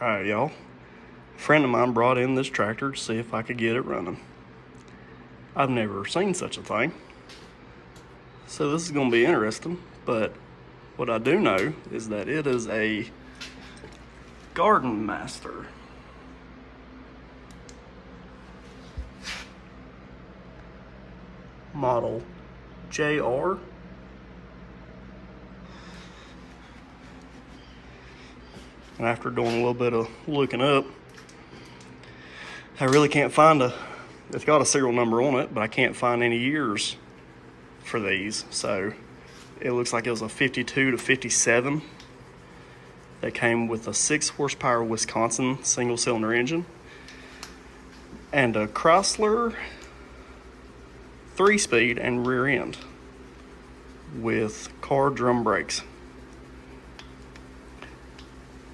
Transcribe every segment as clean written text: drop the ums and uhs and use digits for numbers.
Alright, y'all. A friend of mine brought in this tractor to see if I could get it running. I've never seen such a thing, so this is going to be interesting. But what I do know is that it is a Gard'n Mast'r model JR. And after doing a little bit of looking up, I really can't find it's got a serial number on it, but I can't find any years for these. So it looks like it was a 52 to 57. They came with a 6 horsepower Wisconsin single cylinder engine and a Chrysler 3-speed and rear end with car drum brakes.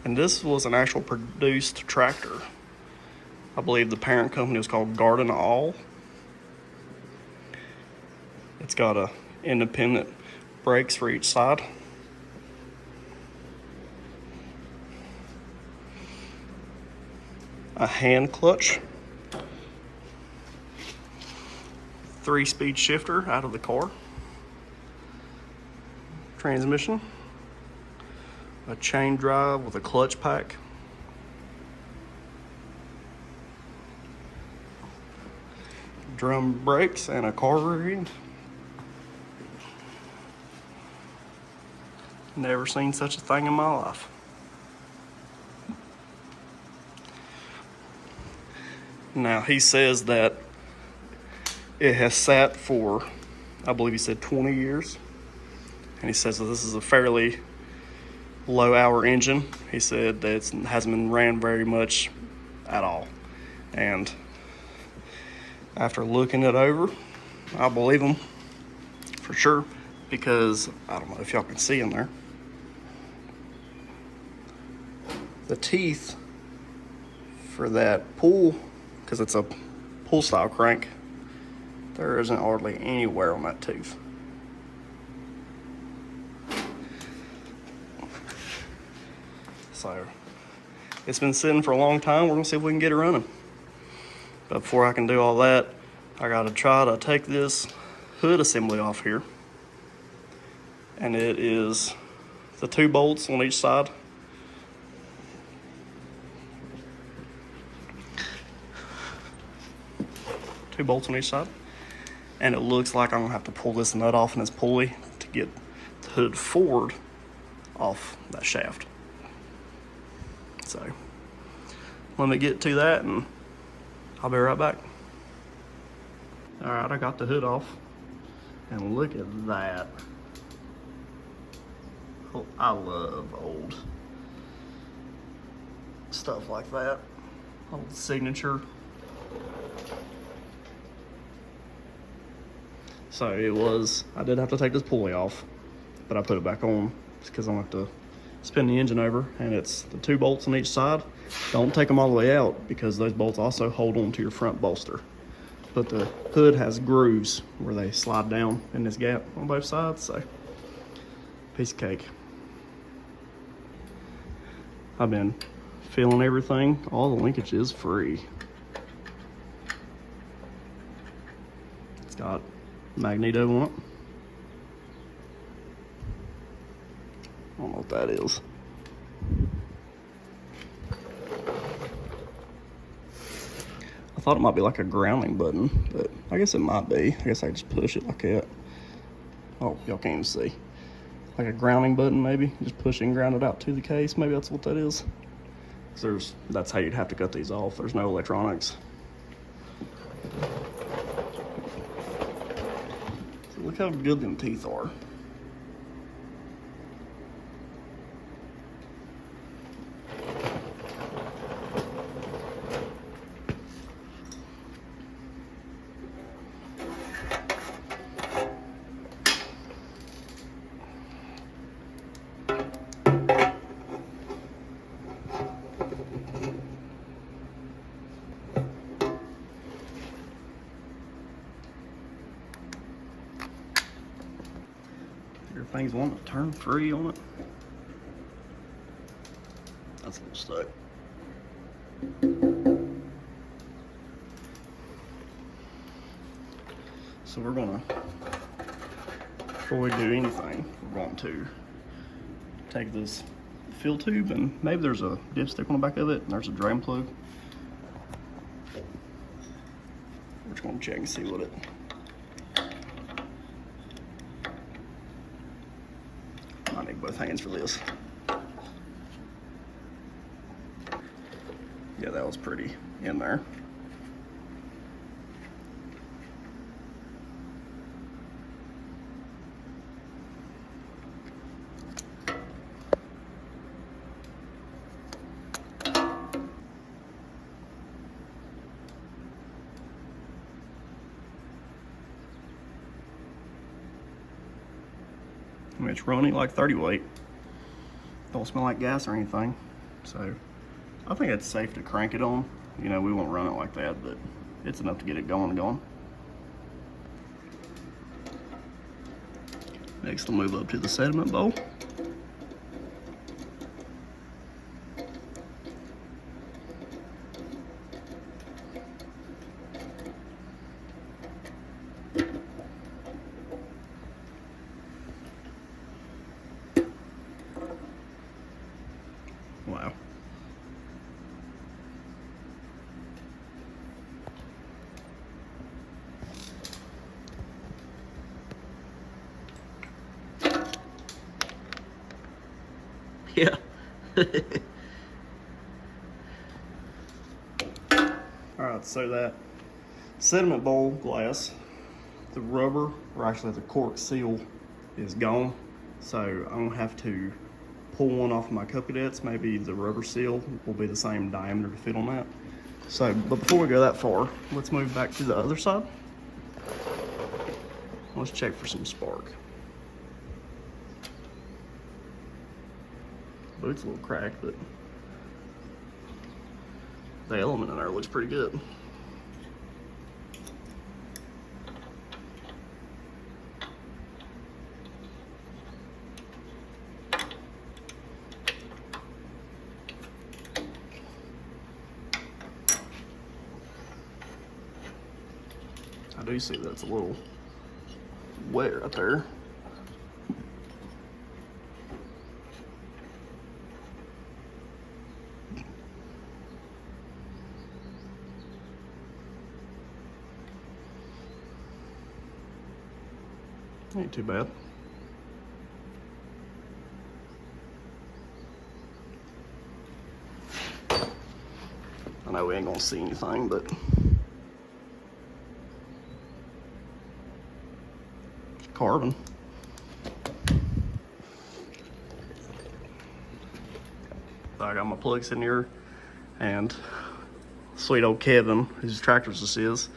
And this was an actual produced tractor. I believe the parent company was called Gard'n. It's got a independent brakes for each side. A hand clutch. 3-speed shifter out of the car. Transmission. A chain drive with a clutch pack. Drum brakes and a car rear end. Never seen such a thing in my life. Now he says that it has sat for, I believe he said 20 years. And he says that this is a fairly low hour engine. He said that it hasn't been ran very much at all. And after looking it over, I believe him for sure, because I don't know if y'all can see in there. The teeth for that pull, because it's a pull style crank, there isn't hardly anywhere on that tooth. So it's been sitting for a long time. We're gonna see if we can get it running. But before I can do all that, I gotta try to take this hood assembly off here. And it is the 2 bolts on each side. Two bolts on each side. And it looks like I'm gonna have to pull this nut off in this pulley to get the hood forward off that shaft. So let me get to that and I'll be right back. All right, I got the hood off and look at that. Oh, I love old stuff like that. Old signature. So I did have to take this pulley off, but I put it back on just because I want to spin the engine over, and it's the 2 bolts on each side. Don't take them all the way out because those bolts also hold on to your front bolster. But the hood has grooves where they slide down in this gap on both sides, so piece of cake. I've been feeling everything. All the linkage is free. It's got magneto on it. I don't know what that is. I thought it might be like a grounding button, but I guess it might be. I guess I just push it like that. Oh, y'all can't even see. Like a grounding button, maybe. Just push it and ground it out to the case. Maybe that's what that is. That's how you'd have to cut these off. There's no electronics. So look how good them teeth are. Everything's wanting to turn free on it. That's a little stuck. So we're gonna, before we do anything, we're going to take this fill tube, and maybe there's a dipstick on the back of it, and there's a drain plug. We're just gonna check and see what it, I need both hands for this. Yeah, that was pretty in there. I mean, it's running like 30 weight. Don't smell like gas or anything. So I think it's safe to crank it on. You know, we won't run it like that, but it's enough to get it going. Next, we'll move up to the sediment bowl. Wow. Yeah. Alright, so that sediment bowl glass, the rubber, or actually the cork seal, is gone. So I'm gonna have to pull one off of my Cocodettes. Maybe the rubber seal will be the same diameter to fit on that. So, but before we go that far, let's move back to the other side. Let's check for some spark. Boot's a little cracked, but the element in there looks pretty good. I do see that's a little wet right there. Ain't too bad. I know we ain't gonna see anything, but it's carbon. I got my plugs in here, and sweet old Kevin, whose tractors this is,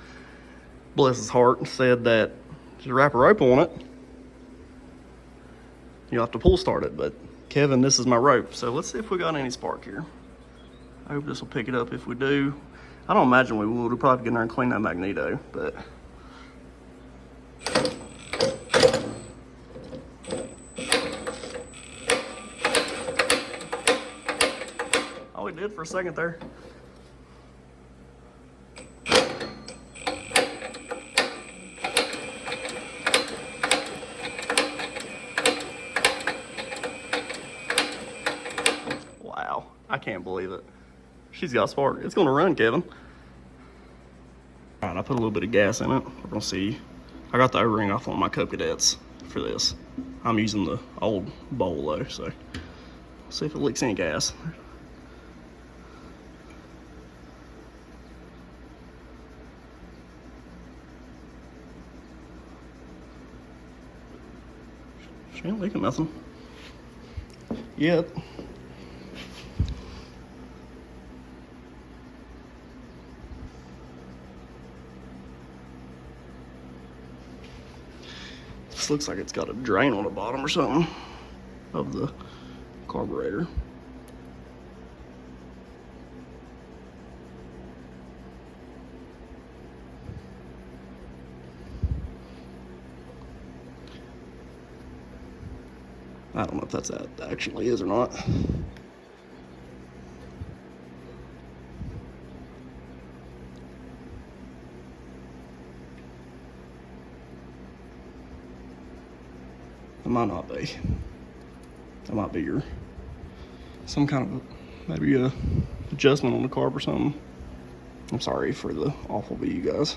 bless his heart, said that just wrap a rope on it. You'll have to pull start it, but Kevin, this is my rope. So let's see if we got any spark here. I hope this will pick it up. If we do, I don't imagine we will. We'll probably get in there and clean that magneto, but. Oh, we did for a second there. Wow, I can't believe it. She's got spark. It's gonna run, Kevin. All right, I put a little bit of gas in it. We're gonna see. I got the O-ring off on my Cocodettes for this. I'm using the old bowl though, so we'll see if it leaks any gas. She ain't leaking nothing yet. This looks like it's got a drain on the bottom or something of the carburetor. I don't know if that's that actually is or not. might not be. That might be your, some kind of, maybe a adjustment on the carb or something. I'm sorry for the awful view, guys.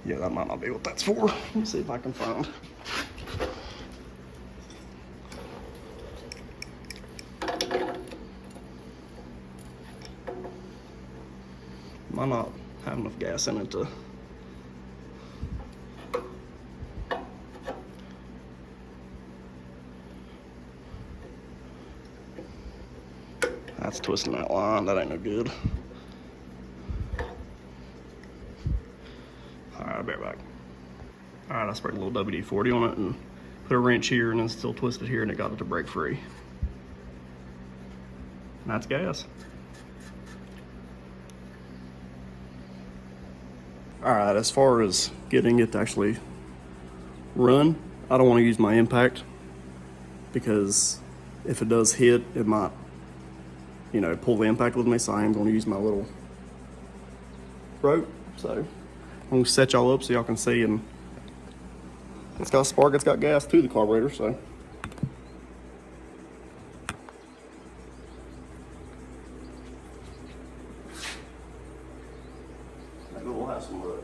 Yeah, that might not be what that's for. Let me see if I can find. Might not have enough gas in it to. That's twisting that line. That ain't no good. Alright, I'll be right back. Alright, I sprayed a little WD-40 on it and put a wrench here and then still twisted here and it got it to break free. And that's gas. Alright, as far as getting it to actually run, I don't want to use my impact because if it does hit, it might, you know, pull the impact with me, so I am going to use my little rope. So I'm going to set y'all up so y'all can see, and it's got a spark, it's got gas to the carburetor, so. Maybe we'll have some luck.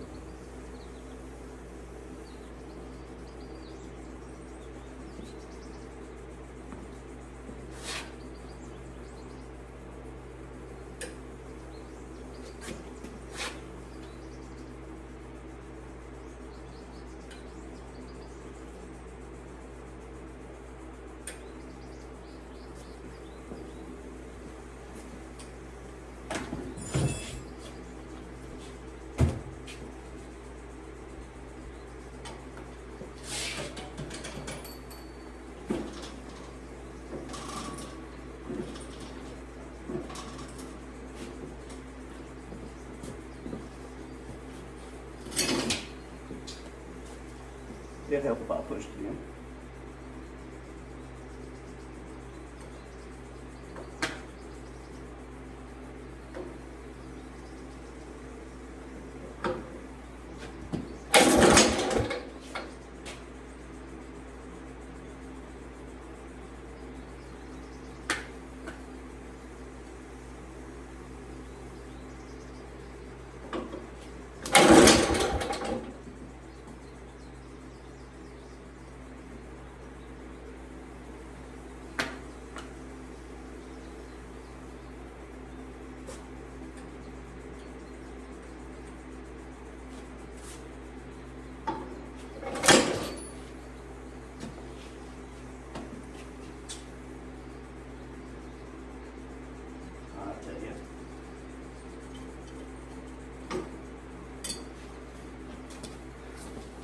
It'd help if I pushed it in.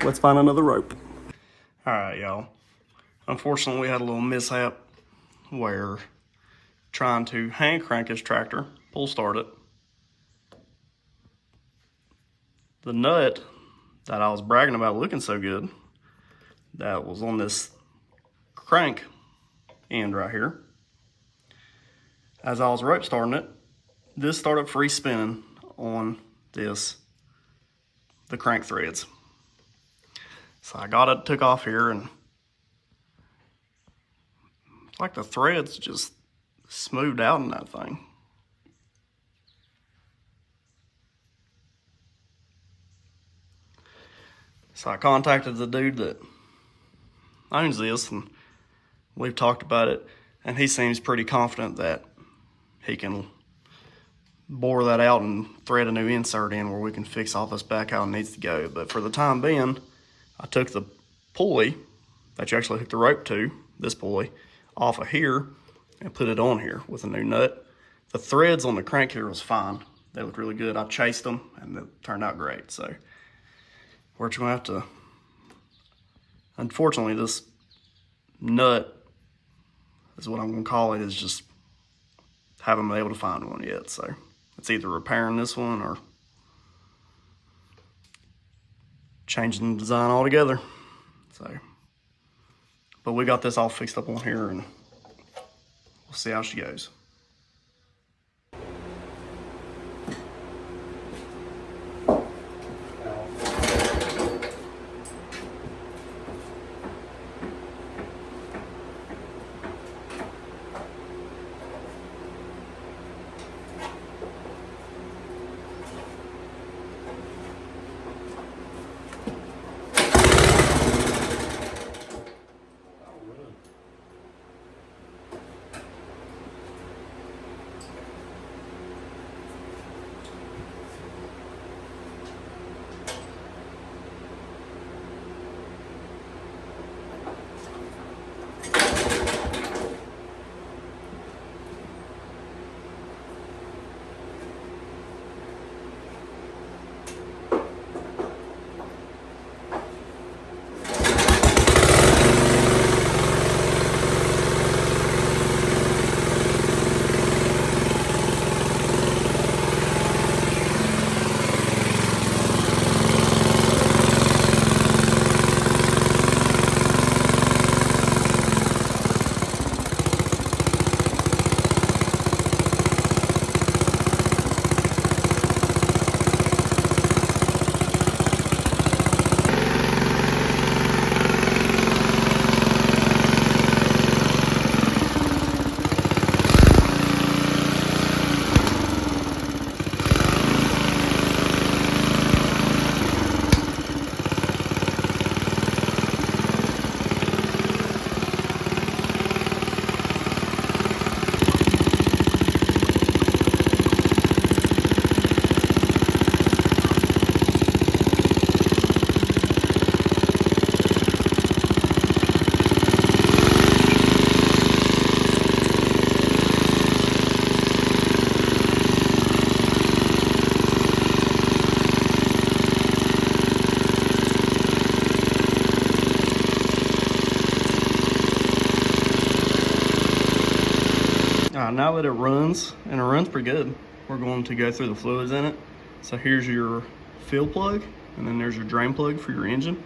Let's find another rope. All right, y'all. Unfortunately, we had a little mishap where trying to hand crank this tractor, pull start it, the nut that I was bragging about looking so good, that was on this crank end right here. As I was rope starting it, this started free spinning on the crank threads. So I got it, took off here, and it's like the threads just smoothed out in that thing. So I contacted the dude that owns this, and we've talked about it, and he seems pretty confident that he can bore that out and thread a new insert in where we can fix all this back how it needs to go. But for the time being, I took the pulley that you actually hook the rope to, this pulley, off of here and put it on here with a new nut. The threads on the crank here was fine. They look really good. I chased them and it turned out great. So we're just gonna have to, unfortunately, this nut is what I'm gonna call it, is just haven't been able to find one yet. So it's either repairing this one or changing the design altogether. So, but we got this all fixed up on here and we'll see how she goes. Alright, now that it runs, and it runs pretty good, we're going to go through the fluids in it. So here's your fill plug, and then there's your drain plug for your engine.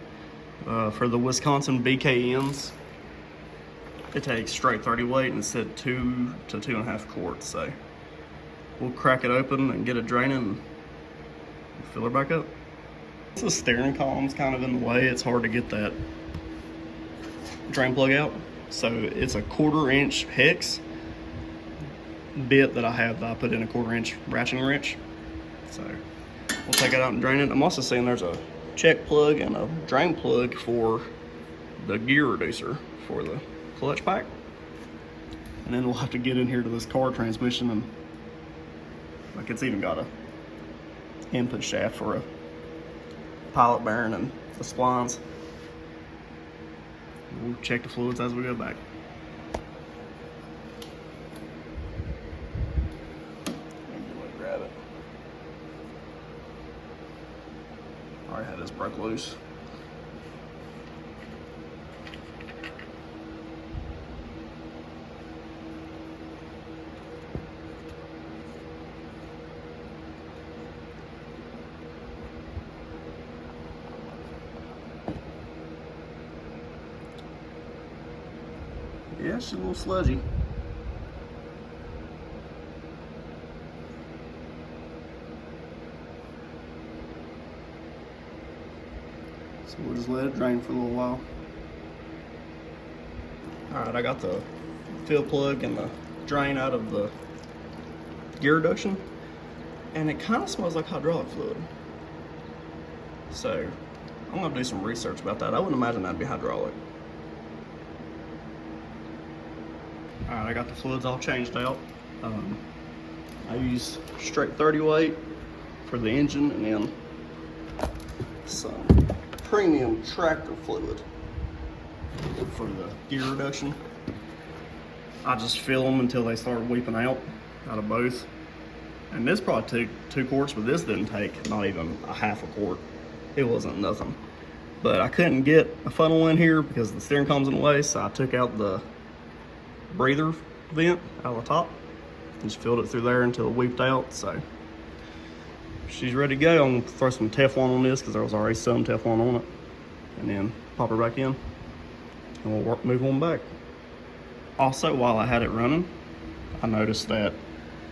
For the Wisconsin BKNs, it takes straight 30 weight and it's at 2 to 2.5 quarts. So we'll crack it open and get it draining and fill her back up. The steering column's kind of in the way. It's hard to get that drain plug out. So it's a 1/4 inch hex bit that I have that I put in a 1/4 inch ratcheting wrench. So we'll take it out and drain it. I'm also seeing there's a check plug and a drain plug for the gear reducer for the clutch pack. And then we'll have to get in here to this car transmission, and like it's even got a input shaft for a pilot bearing and the splines. We'll check the fluids as we go back. Grab it. Already had this broke loose. Yeah, she's a little sludgy. So we'll just let it drain for a little while. Alright, I got the fill plug and the drain out of the gear reduction, and it kind of smells like hydraulic fluid. So I'm going to do some research about that. I wouldn't imagine that'd be hydraulic. Alright, I got the fluids all changed out. I use straight 30 weight for the engine, and then some premium tractor fluid for the gear reduction. I just fill them until they start weeping out of both. And this probably took 2 quarts, but this didn't take not even a half a quart. It wasn't nothing. But I couldn't get a funnel in here because the steering column's in the way, so I took out the breather vent out of the top, just filled it through there until it weeped out. So she's ready to go. I'm gonna throw some Teflon on this because there was already some Teflon on it, and then pop her back in, and we'll move on back. Also, while I had it running, I noticed that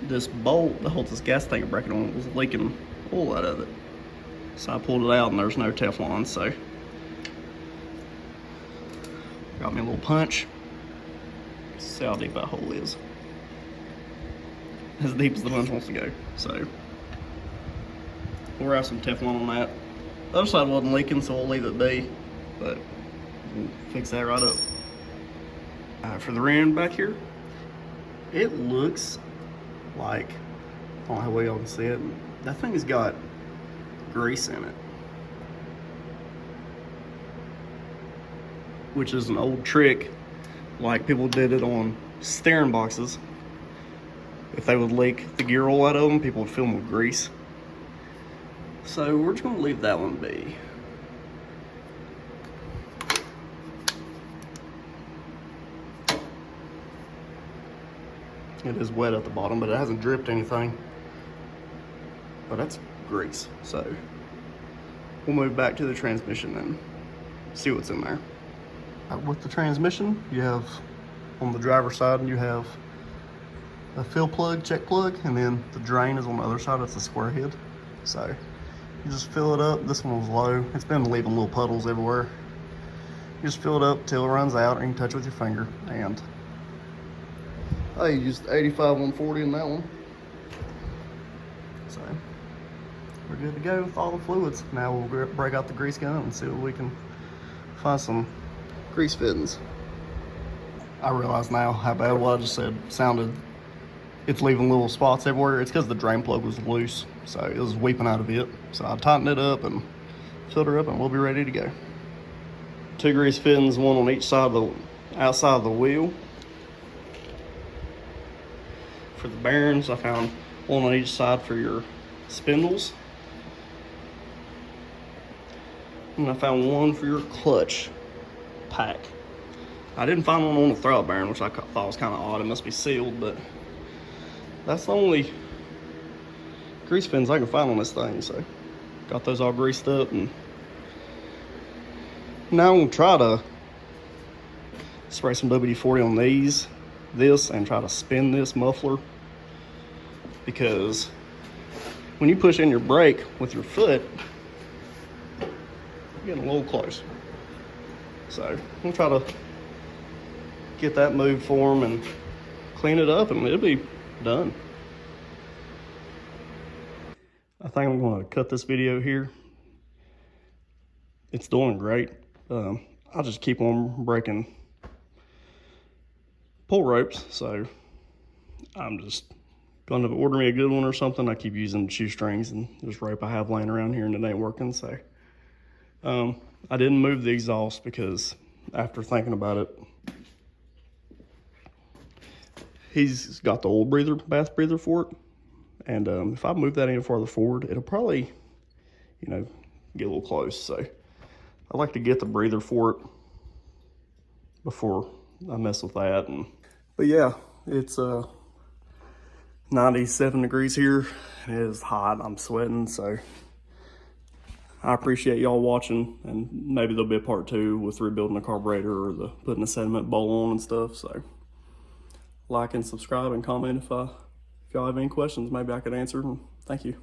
this bolt that holds this gas tank bracket on it was leaking oil out of it. So I pulled it out and there's no Teflon, so got me a little punch. See how deep that hole is. As deep as the punch wants to go. So we'll wrap some Teflon on that. The other side wasn't leaking, so we'll leave it be, but we'll fix that right up. For the rear end back here, it looks like, I don't know how well y'all can see it, that thing's got grease in it, which is an old trick. Like people did it on steering boxes. If they would leak the gear oil out of them, people would fill them with grease. So we're just gonna leave that one be. It is wet at the bottom, but it hasn't dripped anything. But that's grease. So we'll move back to the transmission and see what's in there. With the transmission, you have on the driver's side, you have a fill plug, check plug, and then the drain is on the other side. It's a square head. So you just fill it up. This one was low. It's been leaving little puddles everywhere. You just fill it up till it runs out, and you can touch it with your finger. And I used 85-140 in that one. So we're good to go with all the fluids. Now we'll break out the grease gun and see what we can find some grease fittings. I realize now how bad what I just said sounded. It's leaving little spots everywhere. It's because the drain plug was loose, so it was weeping out of it. So I tightened it up and filled her up, and we'll be ready to go. 2 grease fittings, one on each side of the outside of the wheel. For the bearings, I found one on each side for your spindles, and I found one for your clutch pack. I didn't find one on the throttle bearing, which I thought was kind of odd. It must be sealed, but that's the only grease pins I can find on this thing. So got those all greased up, and now I'm gonna try to spray some WD-40 on this and try to spin this muffler, because when you push in your brake with your foot, you're getting a little close. So I'm gonna try to get that moved for him and clean it up, and it'll be done. I think I'm gonna cut this video here. It's doing great. I'll just keep on breaking pull ropes, so I'm just gonna order me a good one or something. I keep using shoestrings and this rope I have laying around here, and it ain't working. So I didn't move the exhaust because after thinking about it, he's got the oil breather, bath breather for it, and if I move that any farther forward, it'll probably, you know, get a little close. So I like to get the breather for it before I mess with that. But yeah, it's 97 degrees here. It is hot. I'm sweating. So I appreciate y'all watching, and maybe there'll be a part 2 with rebuilding the carburetor or the putting the sediment bowl on and stuff. So like and subscribe and comment if y'all have any questions. Maybe I could answer them. Thank you.